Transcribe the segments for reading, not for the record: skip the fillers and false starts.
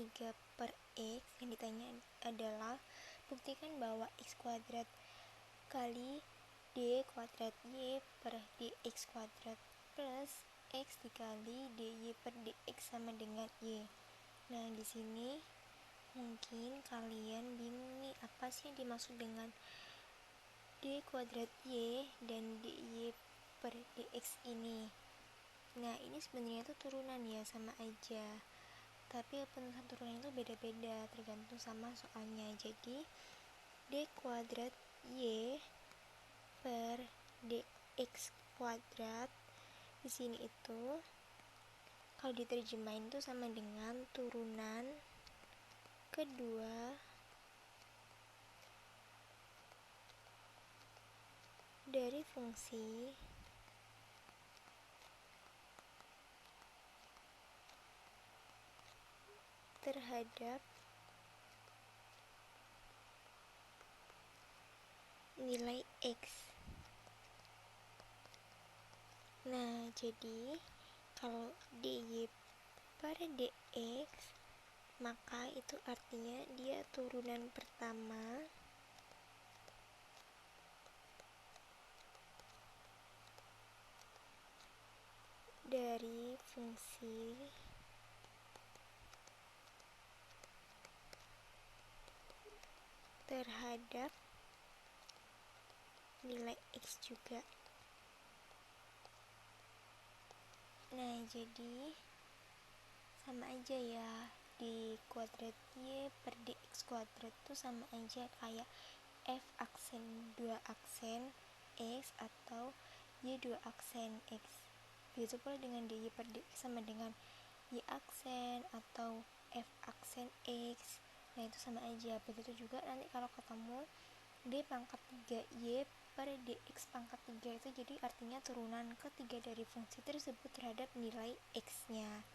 3 per X. Yang ditanya adalah buktikan bahwa X kuadrat kali D kuadrat Y per DX kuadrat plus X dikali DY per DX sama dengan Y. Nah, di sini mungkin kalian bingung nih, apa sih yang dimaksud dengan D kuadrat Y dan DY per DX ini. Nah, ini sebenarnya itu turunan ya, sama aja. Tapi penulisan turunan itu beda-beda tergantung sama soalnya. Jadi D kuadrat Y per DX kuadrat di sini itu kalau diterjemahin itu sama dengan turunan kedua dari fungsi terhadap nilai X. Nah, jadi kalau DY per DX maka itu artinya dia turunan pertama dari fungsi terhadap nilai X juga. Nah, jadi sama aja ya, di kuadrat Y per DX kuadrat tuh sama aja kayak F aksen 2 aksen X atau Y 2 aksen X. Begitu pula dengan DY per DX sama dengan Y aksen atau F aksen X. Nah, itu sama aja. Begitu juga nanti kalau ketemu D pangkat 3Y per DX pangkat 3 itu jadi artinya turunan ketiga dari fungsi tersebut terhadap nilai X-nya.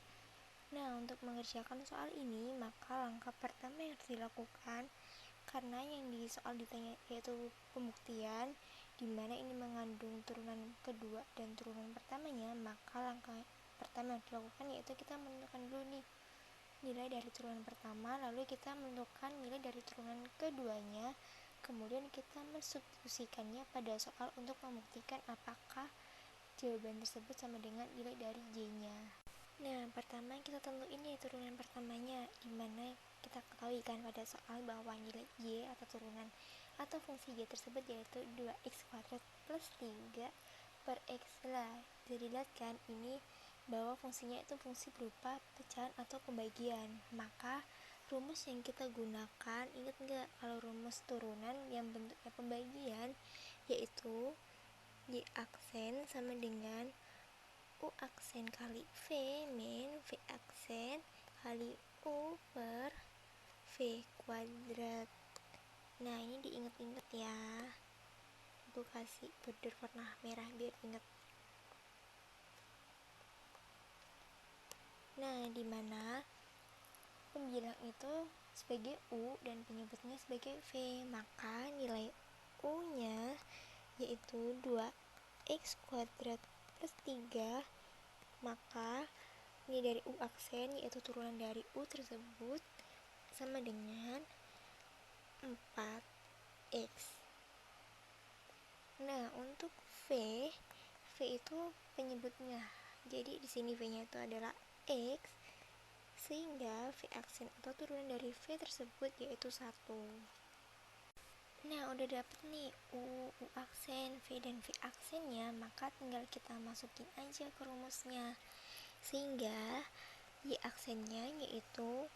Nah, untuk mengerjakan soal ini, maka langkah pertama yang harus dilakukan, karena yang di soal ditanya yaitu pembuktian, dimana ini mengandung turunan kedua dan turunan pertamanya, maka langkah pertama yang dilakukan yaitu kita menentukan dulu nih nilai dari turunan pertama, lalu kita menentukan nilai dari turunan keduanya, kemudian kita mensubstitusikannya pada soal untuk membuktikan apakah jawaban tersebut sama dengan nilai dari Y-nya. Nah, pertama kita tentuin nih turunan pertamanya, dimana kita ketahui kan pada soal bahwa nilai Y atau turunan atau fungsi Y tersebut yaitu 2X kuadrat plus 3 per X lah. Jadi lihat kan ini bahwa fungsinya itu fungsi berupa pecahan atau pembagian. Maka rumus yang kita gunakan, ingat nggak kalau rumus turunan yang bentuknya pembagian, yaitu Y aksen sama dengan U aksen kali V min V aksen kali U per V kuadrat. Nah, ini diingat-ingat ya. Aku kasih border warna merah biar ingat. Nah, dimana pembilang itu sebagai U dan penyebutnya sebagai V, maka nilai U-nya yaitu 2X kuadrat plus 3, maka ini dari U aksen yaitu turunan dari U tersebut sama dengan 4X. Nah, untuk V itu penyebutnya. Jadi di sini V-nya itu adalah X, sehingga V aksen atau turunan dari V tersebut yaitu 1. Nah, udah dapet nih U aksen, V dan V aksennya, maka tinggal kita masukin aja ke rumusnya. Sehingga Y aksennya yaitu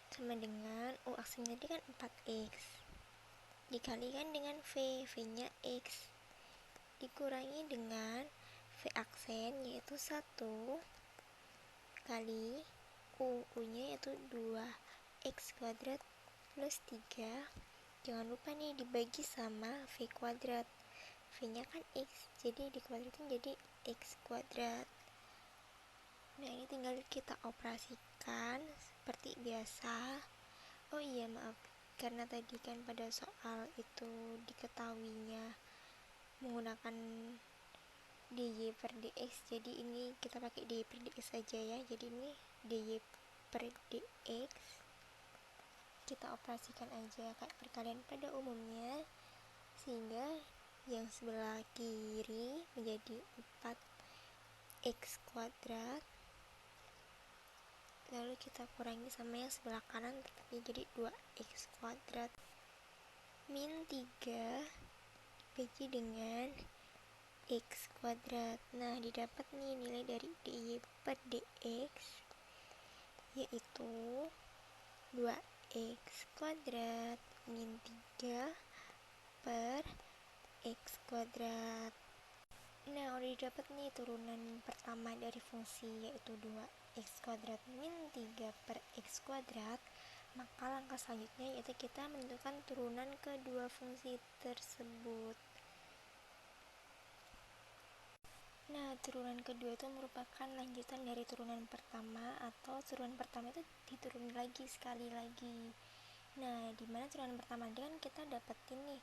sama dengan U aksennya tadi kan 4X dikalikan dengan V-nya X dikurangi dengan V aksen yaitu 1 kali U-nya yaitu 2X kuadrat plus 3. Jangan lupa nih dibagi sama V kuadrat. V-nya kan X, jadi dikuadratin jadi X kuadrat. Nah, ini tinggal kita operasikan seperti biasa. Oh iya, maaf, karena tadi kan pada soal itu diketahuinya menggunakan DY per DX, jadi ini kita pakai DY per DX saja ya. Jadi ini DY per DX kita operasikan aja kayak perkalian pada umumnya, sehingga yang sebelah kiri menjadi 4x kuadrat, lalu kita kurangi sama yang sebelah kanan tetapnya jadi 2x kuadrat min 3 dibagi dengan x kuadrat. Nah, didapat nih nilai dari dy per dx, yaitu 2x kuadrat min 3 per x kuadrat. Nah, udah didapat nih turunan pertama dari fungsi, yaitu 2x kuadrat min 3 per x kuadrat. Maka langkah selanjutnya yaitu kita menentukan turunan kedua fungsi tersebut. Nah, turunan kedua itu merupakan lanjutan dari turunan pertama, atau turunan pertama itu diturunin lagi sekali lagi. Nah, dimana turunan pertama kan kita dapetin nih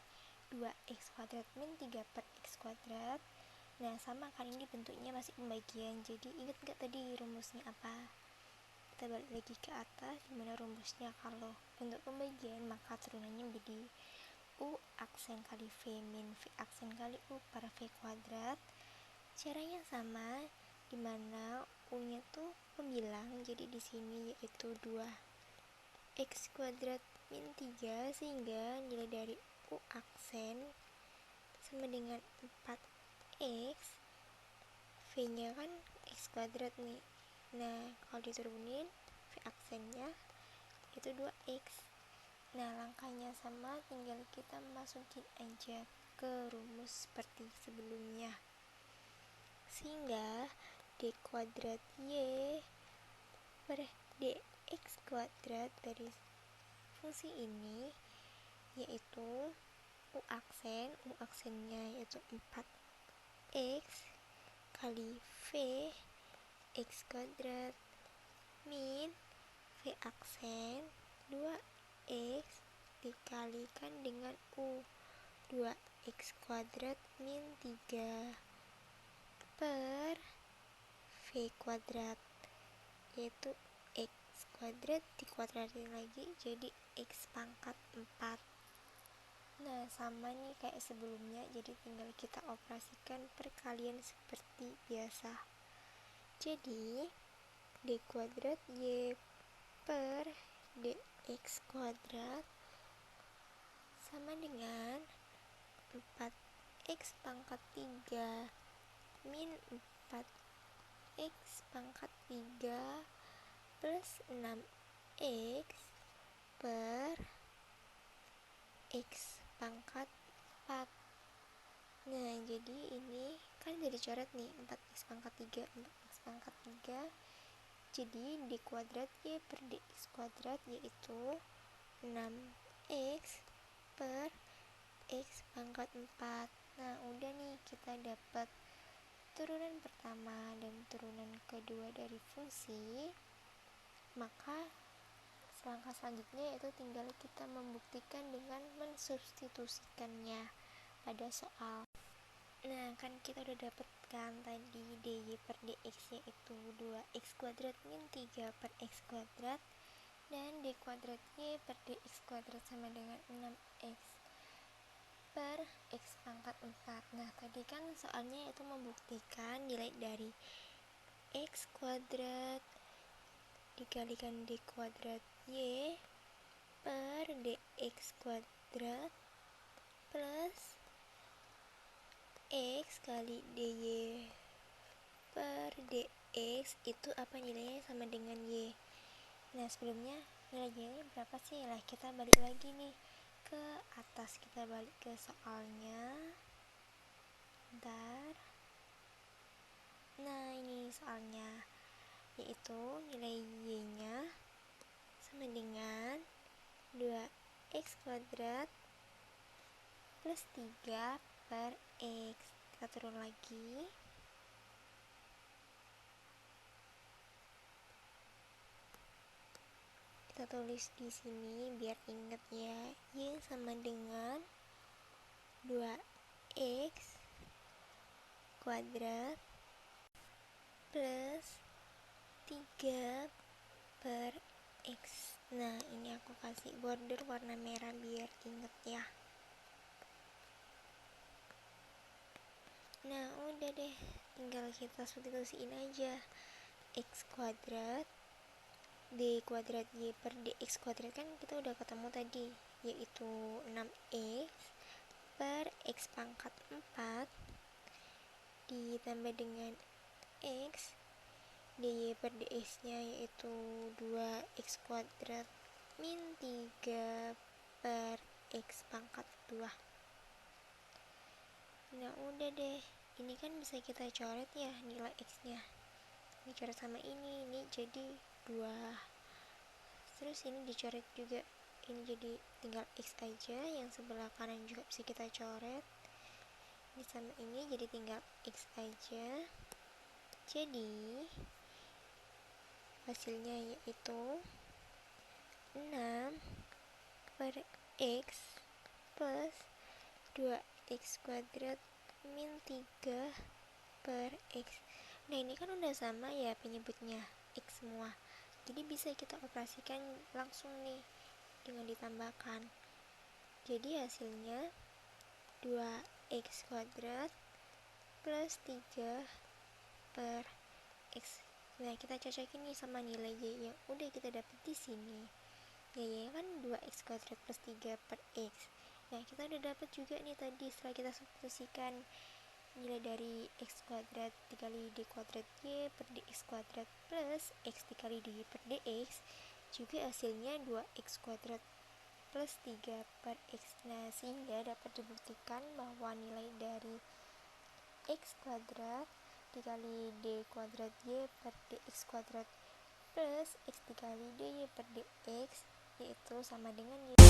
2x kuadrat min 3 per x kuadrat. Nah, sama kan ini bentuknya masih pembagian. Jadi ingat gak tadi rumusnya apa? Kita balik lagi ke atas, dimana rumusnya kalau bentuk pembagian maka turunannya menjadi u aksen kali v min v aksen kali u per v kuadrat. Caranya sama, dimana u-nya tuh pembilang, jadi di sini yaitu 2x kuadrat min 3, sehingga nilai dari u aksen sama dengan 4x, v-nya kan x kuadrat nih. Nah, kalau diturunin v aksennya itu 2x. Nah, langkahnya sama, tinggal kita masukin aja ke rumus seperti sebelumnya, sehingga d kuadrat y per dx kuadrat dari fungsi ini yaitu u aksennya yaitu 4x kali v x kuadrat min v aksen 2x dikalikan dengan u 2x kuadrat min 3 per v kuadrat, yaitu x kuadrat dikuadratin lagi jadi x pangkat 4. Nah, sama nih kayak sebelumnya, jadi tinggal kita operasikan perkalian seperti biasa. Jadi d kuadrat y per dx kuadrat sama dengan 4x pangkat 3 min 4x pangkat 3 plus 6x per x pangkat 4. Nah, jadi ini kan jadi coret nih 4x pangkat 3, 4x pangkat 3. Jadi d kuadrat y per dx kuadrat yaitu 6x per x pangkat 4. Nah, udah nih kita dapat turunan pertama dan turunan kedua dari fungsi. Maka langkah selanjutnya yaitu tinggal kita membuktikan dengan mensubstitusikannya pada soal. Nah, kan kita udah dapatkan tadi dy per dx yaitu 2x kuadrat min 3 per x kuadrat, dan d kuadrat y per dx kuadrat sama dengan 6x per x pangkat 4. Nah, tadi kan soalnya itu membuktikan nilai dari x kuadrat dikalikan d kuadrat y per dx kuadrat plus x kali dy per dx itu apa nilainya sama dengan y. Nah, sebelumnya nilainya berapa sih? Lah, kita balik lagi nih ke atas, kita balik ke soalnya. Bentar. Nah, ini soalnya, yaitu nilai y-nya sama dengan 2x kuadrat plus 3 per x. Kita turun lagi. Kita tulis di sini biar inget ya. Y sama dengan 2x kuadrat plus 3 per x. Nah, ini aku kasih border warna merah biar inget ya. Nah, udah deh, tinggal kita substitusiin aja. X kuadrat D kuadrat Y per DX kuadrat kan kita udah ketemu tadi, yaitu 6X per X pangkat 4 ditambah dengan X dy per dx nya yaitu 2x kuadrat min 3 per x pangkat 2. Nah udah deh, ini kan bisa kita coret ya nilai x nya, ini coret sama ini jadi 2, terus ini dicoret juga, ini jadi tinggal x aja, yang sebelah kanan juga bisa kita coret, ini sama ini jadi tinggal x aja. Jadi hasilnya yaitu 6 per x plus 2x kuadrat min 3 per x. Nah ini kan udah sama ya penyebutnya, x semua, jadi bisa kita operasikan langsung nih dengan ditambahkan. Jadi hasilnya 2x kuadrat plus 3 per x. Nah kita cocokin nih sama nilai y yang udah kita dapat di sini. Y kan 2x kuadrat plus 3 per x. Nah kita udah dapat juga nih tadi setelah kita substitusikan nilai dari x kuadrat dikali d kuadrat y per dx kuadrat plus x dikali dy per dx, juga hasilnya 2x kuadrat plus 3 per x. Nah sehingga dapat dibuktikan bahwa nilai dari x kuadrat dikali d kuadrat y per dx kuadrat plus x dikali dy per dx yaitu sama dengan y.